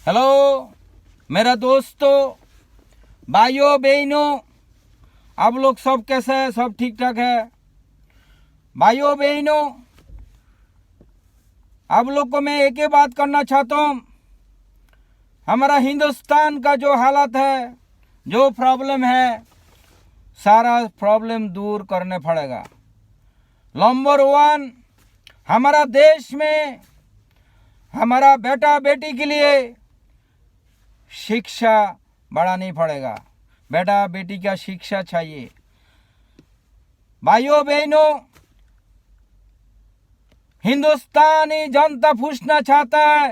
Hello मेरा दोस्तों, भाइयों बहनों, आप लोग सब कैसे हैं? सब ठीक ठाक है? भाइयों बहनों, आप लोग को मैं एक ही बात करना चाहता हूँ। हमारा हिंदुस्तान का जो हालत है, जो प्रॉब्लम है, सारा प्रॉब्लम दूर करने पड़ेगा। नंबर 1, हमारा देश में हमारा बेटा बेटी के लिए शिक्षा बढ़ानी पड़ेगा। बेटा बेटी का शिक्षा चाहिए। भाइयों बहनों, हिंदुस्तानी जनता पूछना चाहता है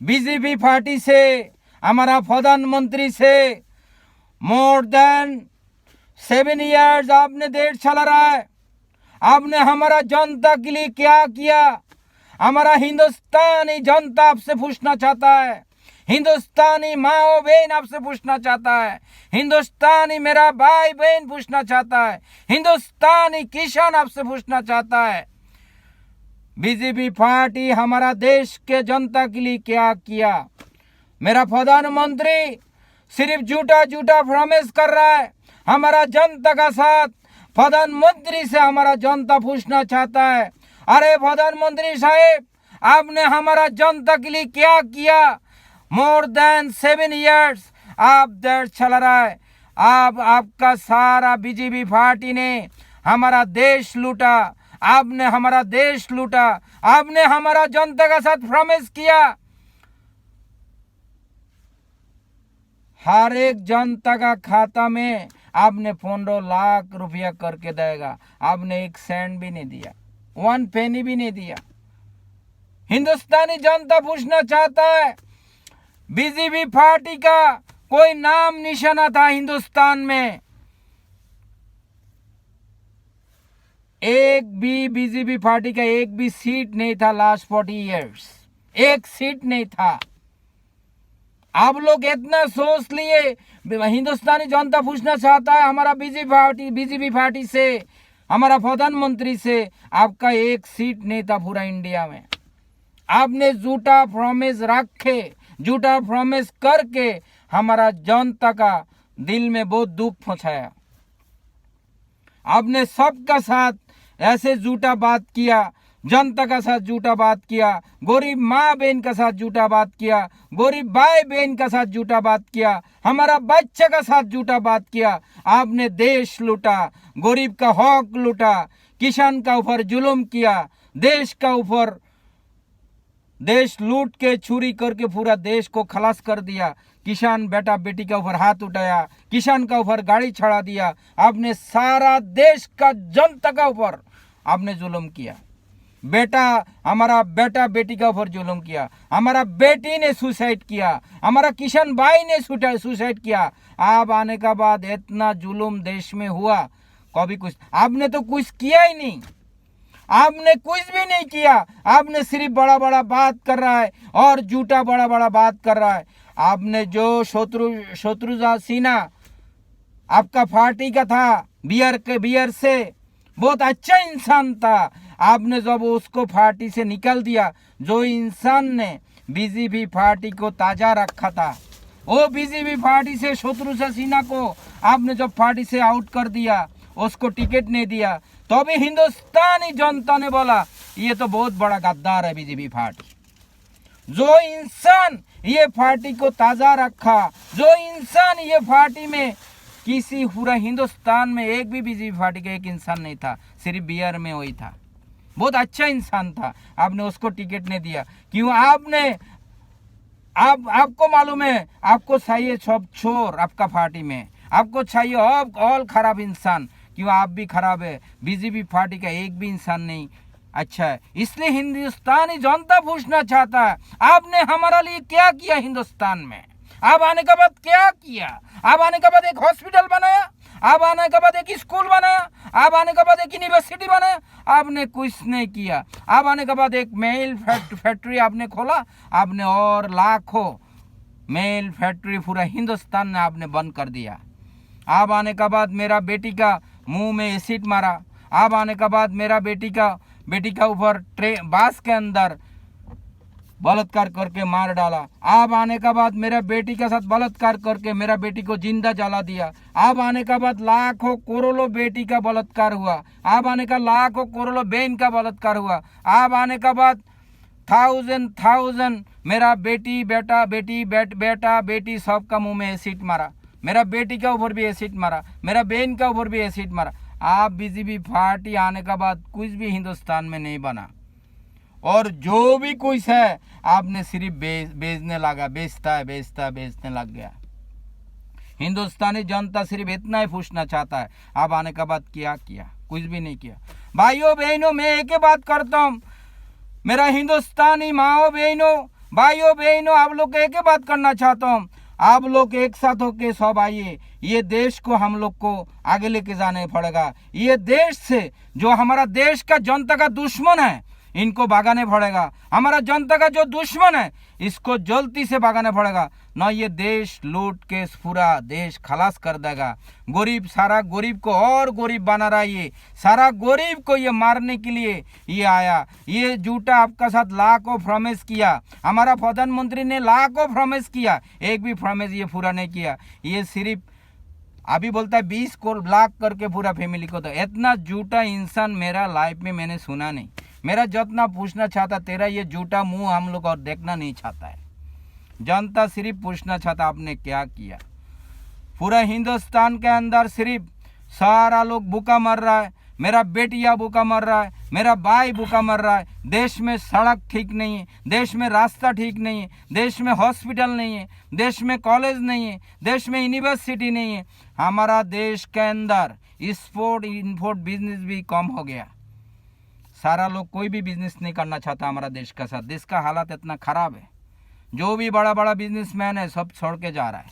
बीजेपी पार्टी से, हमारा प्रधानमंत्री से। मोर देन 7 इयर्स आपने देश चला रहा है। आपने हमारा जनता के लिए क्या किया? हमारा हिंदुस्तानी जनता आपसे पूछना चाहता है। हिंदुस्तानी माँ बहन आपसे पूछना चाहता है। हिंदुस्तानी मेरा भाई बहन पूछना चाहता है। हिंदुस्तानी किसान आपसे पूछना चाहता है, बीजेपी पार्टी हमारा देश के जनता के लिए क्या किया? मेरा प्रधानमंत्री सिर्फ झूठा झूठा प्रॉमिस कर रहा है हमारा जनता का साथ। प्रधानमंत्री से हमारा जनता पूछना चाहता है, अरे प्रधानमंत्री साहेब, आपने हमारा जनता के लिए क्या किया? मोर देन 7 इयर्स आप देश चला रहा है। आपका सारा बीजेपी पार्टी ने हमारा देश लूटा। आपने हमारा देश लूटा। आपने हमारा जनता का साथ प्रॉमिस किया हर एक जनता का खाता में आपने 15 लाख रुपया करके देगा। आपने 1 सेंट भी नहीं दिया, 1 पेनी भी नहीं दिया। हिंदुस्तानी जनता पूछना चाहता है, बीजेपी पार्टी का कोई नाम निशाना था हिंदुस्तान में? एक भी बीजेपी पार्टी का एक भी सीट नहीं था। लास्ट 40 इयर्स एक सीट नहीं था। आप लोग इतना सोच लिए। हिंदुस्तानी जनता पूछना चाहता है हमारा बीजेपी पार्टी से, हमारा प्रधानमंत्री से, आपका एक सीट नहीं था पूरा इंडिया में। आपने झूठा प्रॉमिस रखे, झूठा प्रॉमिस करके हमारा जनता का दिल में बहुत दुख पहुंचाया। आपने सबका साथ ऐसे झूठा बात किया, जनता का साथ झूठा बात किया, गरीब माँ बहन का साथ झूठा बात किया, गरीब भाई बहन का साथ झूठा बात किया, हमारा बच्चा का साथ झूठा बात किया। आपने देश लूटा, गरीब का हक लूटा, किसान का ऊपर जुल्म किया, देश का ऊपर देश लूट के चोरी करके पूरा देश को खलास कर दिया। किसान बेटा बेटी का ऊपर हाथ उठाया, किसान का ऊपर गाड़ी चढ़ा दिया। आपने सारा देश का जनता का ऊपर आपने जुल्म किया। हमारा बेटा बेटी का ऊपर जुल्म किया, हमारा बेटी ने सुसाइड किया, हमारा किसान भाई ने सुसाइड किया। आप आने का बाद इतना जुल्म देश में हुआ, कभी कुछ आपने तो कुछ किया ही नहीं। आपने कुछ भी नहीं किया। आपने सिर्फ बड़ा बड़ा बात कर रहा है और झूठा बड़ा बड़ा बात कर रहा है। आपने जो शत्रुघ्न सिन्हा आपका पार्टी का था, बिहार से बहुत अच्छा इंसान था। आपने जब उसको पार्टी से निकाल दिया, जो इंसान ने बीजेपी पार्टी को ताजा रखा था, वो बीजेपी पार्टी से शत्रुघ्न सिन्हा को आपने जब पार्टी से आउट कर दिया, उसको टिकट नहीं दिया, तो भी हिंदुस्तानी जनता ने बोला ये तो बहुत बड़ा गद्दार है बीजेपी पार्टी। जो इंसान ये पार्टी को ताजा रखा, जो इंसान ये पार्टी में किसी पूरा हिंदुस्तान में एक भी बीजेपी पार्टी का एक इंसान नहीं था, सिर्फ बिहार में वही था। बहुत अच्छा इंसान था, आपने उसको टिकट नहीं दिया। क्यों? आपको मालूम है, आपको चाहिए सब चोर आपका पार्टी में, आपको चाहिए ऑल खराब इंसान। क्यों? आप भी खराब है, बीजेपी पार्टी का एक भी इंसान नहीं अच्छा है। इसलिए हिंदुस्तानी जनता पूछना चाहता है, आपने हमारा लिए क्या किया हिंदुस्तान में? आप आने के बाद क्या किया? आप आने के बाद एक हॉस्पिटल बनाया, आप आने के बाद एक स्कूल बनाया, आप आने के बाद एक यूनिवर्सिटी बनाया? आपने कुछ नहीं किया। आप आने के बाद एक मेल फैक्ट्री आपने खोला, आपने और लाखों मेल फैक्ट्री पूरा हिंदुस्तान में आपने बंद कर दिया। आप आने के बाद मेरा बेटी का मुंह में एसिड मारा। आप आने के बाद मेरा बेटी का ऊपर बास के अंदर बलात्कार करके मार डाला। आप आने का बाद मेरा बेटी के साथ बलात्कार करके मेरा बेटी को जिंदा जला दिया। आप आने का बाद लाखों करोड़ों बेटी का बलात्कार हुआ। आप आने का लाखों करोड़ों बहन का बलात्कार हुआ। आप आने का बाद थाउजेंड मेरा बेटी बेटा बेटी सबका मुंह में एसिड मारा। मेरा बेटी के ऊपर भी एसिड मारा, मेरा बहन के ऊपर भी एसिड मारा। आप बीजेपी पार्टी आने का बाद कुछ भी हिंदुस्तान में नहीं बना, और जो भी कुछ है आपने सिर्फ बेचने लगा, बेचने लग गया। हिंदुस्तानी जनता सिर्फ इतना ही पूछना चाहता है, आप आने का बाद क्या किया? कुछ भी नहीं किया। भाइयों बहनों, मैं एक ही बात करता हूँ, मेरा हिंदुस्तानी माओ बहनों, भाइयों बहनों, आप लोग को एक ही बात करना चाहता हूँ, आप लोग एक साथ होके सब आइए। ये देश को हम लोग को आगे लेके जाने पड़ेगा। ये देश से जो हमारा देश का जनता का दुश्मन है, इनको भगाने पड़ेगा। हमारा जनता का जो दुश्मन है, इसको जल्दी से भगाने पड़ेगा, न ये देश लूट के पूरा देश खलास कर देगा। गरीब, सारा गरीब को और गरीब बना रहा है। ये सारा गरीब को ये मारने के लिए ये आया। ये झूठा आपका साथ लाखों प्रॉमिस किया, हमारा प्रधानमंत्री ने लाखों प्रॉमिस किया, एक भी प्रॉमिस ये पूरा नहीं किया। ये सिर्फ अभी बोलता है 20 लाख करके पूरा फैमिली को। तो इतना झूठा इंसान मेरा लाइफ में मैंने सुना नहीं। मेरा जितना पूछना चाहता, तेरा ये झूठा मुंह हम लोग और देखना नहीं चाहता है। जनता सिर्फ पूछना चाहता आपने क्या किया। पूरा हिंदुस्तान के अंदर सिर्फ सारा लोग भूखा मर रहा है, मेरा बेटिया भूखा मर रहा है, मेरा भाई भूखा मर रहा है। देश में सड़क ठीक नहीं है, देश में रास्ता ठीक नहीं है, देश में हॉस्पिटल नहीं है, देश में कॉलेज नहीं है, देश में यूनिवर्सिटी नहीं है। हमारा देश के अंदर एक्सपोर्ट इंपोर्ट बिजनेस भी कम हो गया। सारा लोग कोई भी बिजनेस नहीं करना चाहता हमारा देश का साथ। देश का हालत इतना खराब है, जो भी बड़ा बड़ा बिजनेसमैन है सब छोड़ के जा रहा है।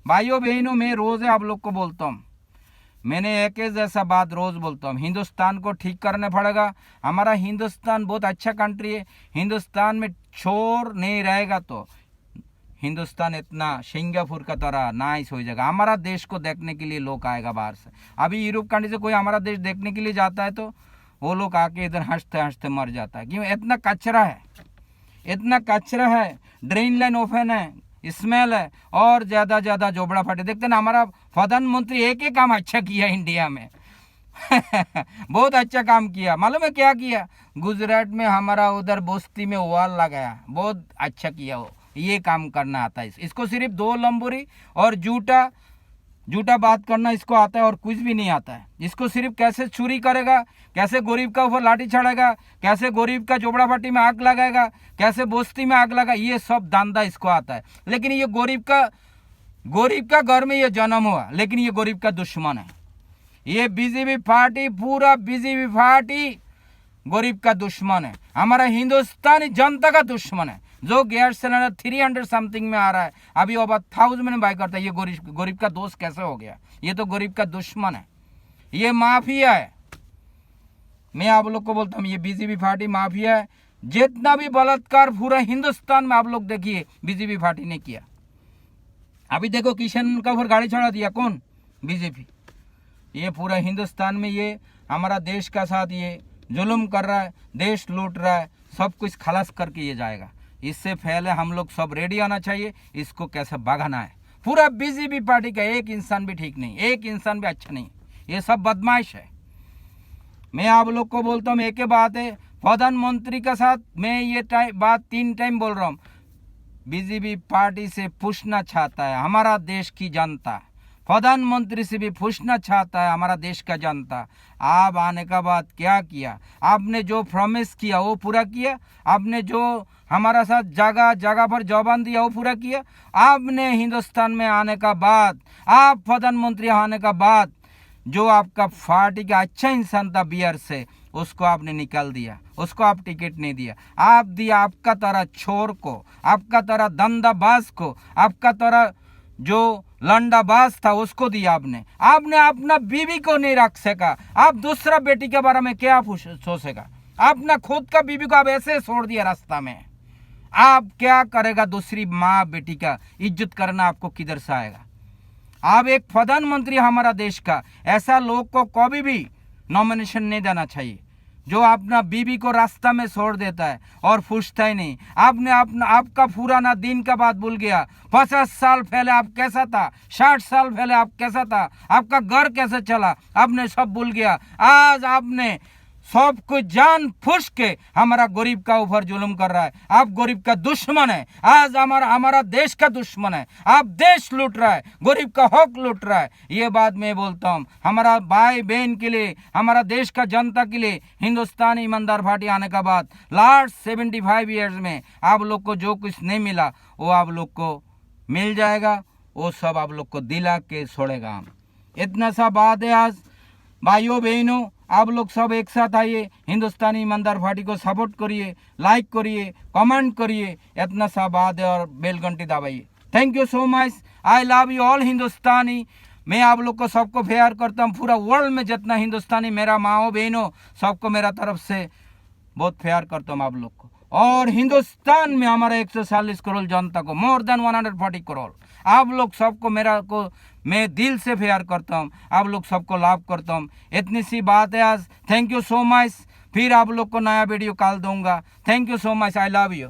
भाइयों बहनों, मैं रोज आप लोग को बोलता हूँ, मैंने एक ही जैसा बात रोज बोलता हूँ, हिंदुस्तान को ठीक करने पड़ेगा। हमारा हिंदुस्तान बहुत अच्छा कंट्री है। हिंदुस्तान में चोर नहीं रहेगा तो हिंदुस्तान इतना सिंगापुर का तरह नाइस हो जाएगा। हमारा देश को देखने के लिए लोग आएगा बाहर से। अभी यूरोप कंट्री से कोई हमारा देश देखने के लिए जाता है तो वो लोग आके इधर हंसते हंसते मर जाता है। क्यों? इतना कचरा है, इतना कचरा है, ड्रेन लाइन ओपन है, स्मेल है, और ज़्यादा झोपड़ा फाटे। देखते ना, हमारा प्रधानमंत्री एक ही काम अच्छा किया इंडिया में बहुत अच्छा काम किया। मालूम है क्या किया? गुजरात में हमारा उधर बस्ती में वॉल लगाया, बहुत अच्छा किया। वो ये काम करना आता है इसको। सिर्फ 2 लंबोरी और झूठा बात करना इसको आता है, और कुछ भी नहीं आता है इसको। सिर्फ कैसे चोरी करेगा, कैसे गरीब का ऊपर लाठी चढ़ाएगा, कैसे गरीब का झोपड़ा पट्टी में आग लगाएगा, कैसे बस्ती में आग लगा, ये सब धंधा इसको आता है। लेकिन ये गरीब का घर में ये जन्म हुआ, लेकिन ये गरीब का दुश्मन है। ये बीजेपी पार्टी, पूरा बीजेपी पार्टी गरीब का दुश्मन है, हमारा हिंदुस्तानी जनता का दुश्मन है। जो गैस सिलेंडर 300 समथिंग में आ रहा है, अभी वो बात 1000 में बाय करता है। ये गरीब का दोस्त कैसे हो गया? ये तो गरीब का दुश्मन है, ये माफिया है। मैं आप लोग को बोलता हूँ, ये बीजेपी पार्टी माफिया है। जितना भी बलात्कार पूरा हिंदुस्तान में आप लोग देखिए, बीजेपी पार्टी ने किया। अभी देखो, किशन का ऊपर गाड़ी चढ़ा दिया, कौन? बीजेपी। ये पूरा हिंदुस्तान में ये हमारा देश का साथ ये जुल्म कर रहा है, देश लूट रहा है, सब कुछ खलास करके ये जाएगा। इससे पहले हम लोग सब रेडी आना चाहिए, इसको कैसे भगाना है। पूरा बीजेपी पार्टी का एक इंसान भी ठीक नहीं, एक इंसान भी अच्छा नहीं, ये सब बदमाश है। मैं आप लोग को बोलता हूँ, एक ही बात है, प्रधानमंत्री के साथ मैं ये बात 3 टाइम बोल रहा हूँ। बीजेपी पार्टी से पूछना चाहता है हमारा देश की जनता, प्रधानमंत्री से भी पूछना चाहता है हमारा देश का जनता, आप आने का बाद क्या किया? आपने जो प्रॉमिस किया वो पूरा किया? आपने जो हमारा साथ जगह जगह पर जवान दिया वो पूरा किया? आपने हिंदुस्तान में आने का बाद, आप प्रधानमंत्री आने का बाद, जो आपका पार्टी का अच्छा इंसान था बिहार से, उसको आपने निकाल दिया, उसको आप टिकट नहीं दिया। आप दिया आपका तरह चोर को, आपका तरह धंधाबाज को, आपका तरह जो लंडाबाज था उसको दिया आपने। आपने अपना बीवी को नहीं रख सका, आप दूसरा बेटी के बारे में क्या सोचेगा? अपना खुद का बीवी को आप ऐसे छोड़ दिया रास्ता में, आप क्या करेगा? दूसरी माँ बेटी का इज्जत करना आपको किधर से आएगा? आप एक प्रधानमंत्री हमारा देश का, ऐसा लोग को कभी भी नॉमिनेशन नहीं देना चाहिए। जो अपना बीवी को रास्ता में छोड़ देता है और पूछता ही नहीं। आपने आपका पुराना दिन का बात भूल गया। 50 साल पहले आप कैसा था, 60 साल पहले आप कैसा था, आपका घर कैसे चला, आपने सब भूल गया। आज आपने सब कुछ जान फूस के हमारा गरीब का ऊपर जुल्म कर रहा है। आप गरीब का दुश्मन है। आज हमारा देश का दुश्मन है। आप देश लूट रहा है, गरीब का हक लूट रहा है। ये बात मैं बोलता हूँ हमारा भाई बहन के लिए, हमारा देश का जनता के लिए। हिंदुस्तानी ईमानदार पार्टी आने का बाद लास्ट 75 ईयर्स में आप लोग को जो कुछ नहीं मिला वो आप लोग को मिल जाएगा। वो सब आप लोग को दिला के छोड़ेगा हम। इतना सा बात है। आज भाइयों बहनों, आप लोग सब एक साथ आइए, हिंदुस्तानी ईमानदार पार्टी को सपोर्ट करिए, लाइक करिए, कमेंट करिए। इतना सा बात है और बेल घंटी दबाइए। Thank you so much. I love you all Hindustani. मैं आप लोग को सबको प्यार करता हूँ। पूरा वर्ल्ड में जितना हिंदुस्तानी मेरा माओ बहनों सबको मेरा तरफ से बहुत प्यार करता हूँ आप लोग को। और हिंदुस्तान में हमारा 140 करोड़ जनता को, मोर देन 140 करोड़, आप लोग सबको मैं दिल से प्यार करता हूँ। आप लोग सबको लाभ करता हूँ। इतनी सी बात है आज। Thank you so much. फिर आप लोग को नया वीडियो कॉल दूंगा। Thank you so much. I love you.